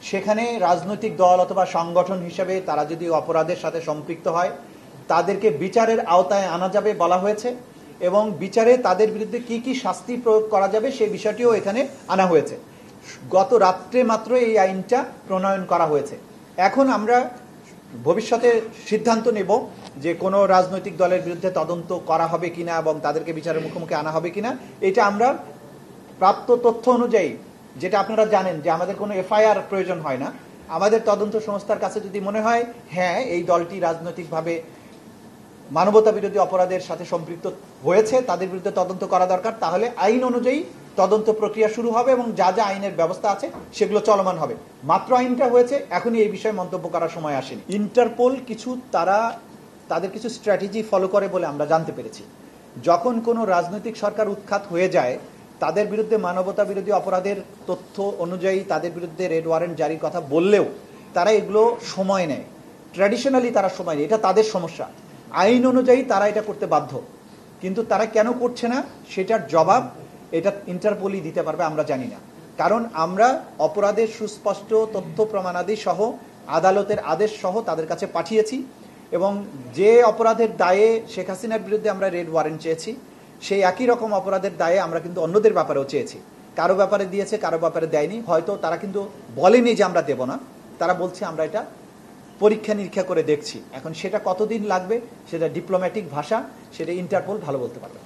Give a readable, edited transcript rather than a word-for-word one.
সেখানে রাজনৈতিক দল অথবা সংগঠন হিসেবে তারা যদি অপরাধের সাথে সম্পৃক্ত হয় তাদেরকে বিচারের আওতায় আনা যাবে বলা হয়েছে, এবং বিচারে তাদের বিরুদ্ধে কি কি শাস্তি প্রয়োগ করা যাবে সেই বিষয়টিও এখানে আনা হয়েছে। গত রাত্রে মাত্র এই আইনটা প্রণয়ন করা হয়েছে। এখন আমরা ভবিষ্যতে সিদ্ধান্ত নেব যে কোনো রাজনৈতিক দলের বিরুদ্ধে তদন্ত করা হবে কিনা এবং তাদেরকে বিচারের মুখোমুখি আনা হবে কিনা। এটা আমরা প্রাপ্ত তথ্য অনুযায়ী, যেটা আপনারা জানেন যে আমাদের কোনো এফআইআর প্রয়োজন হয় না, আমাদের তদন্ত সংস্থার কাছে যদি মনে হয় হ্যাঁ এই দলটি রাজনৈতিকভাবে মানবতা বিরোধী অপরাধের সাথে সম্পৃক্ত হয়েছে, তাদের বিরুদ্ধে তদন্ত করা দরকার, তাহলে আইন অনুযায়ী তদন্ত প্রক্রিয়া শুরু হবে এবং যা যা আইনের ব্যবস্থা আছে সেগুলো চলমান হবে। মাত্র আইনটা হয়েছে, এখনই এই বিষয়ে মন্তব্য করার সময় আসেনি। ইন্টারপোল তাদের কিছু স্ট্র্যাটেজি ফলো করে বলে আমরা জানতে পেরেছি। যখন কোনো রাজনৈতিক সরকার উৎখাত হয়ে যায়, তাদের বিরুদ্ধে মানবতা বিরোধী অপরাধের তথ্য অনুযায়ী তাদের বিরুদ্ধে রেড ওয়ারেন্ট জারির কথা বললেও তারা এগুলো সময় নেয়। ট্র্যাডিশনালি তারা সময় নেয়, এটা তাদের সমস্যা। আইন অনুযায়ী তারা এটা করতে বাধ্য, কিন্তু তারা কেন করছে না সেটার জবাব এটা ইন্টারপোলই দিতে পারবে, আমরা জানি না। কারণ আমরা অপরাধের সুস্পষ্ট তথ্য প্রমাণাদি সহ আদালতের আদেশ সহ তাদের কাছে পাঠিয়েছি, এবং যে অপরাধের দায়ে শেখ হাসিনার বিরুদ্ধে আমরা রেড ওয়ারেন্ট চেয়েছি সেই একই রকম অপরাধের দায়ে আমরা কিন্তু অন্যদের ব্যাপারেও চেয়েছি। কারো ব্যাপারে দিয়েছে, কারো ব্যাপারে দেয়নি। হয়তো তারা কিন্তু বলেনি যে আমরা দেব না, তারা বলছে আমরা এটা পরীক্ষা নিরীক্ষা করে দেখছি। এখন সেটা কতদিন লাগবে সেটা ডিপ্লোম্যাটিক ভাষা, সেটা ইন্টারপোল ভালো বলতে পারবে।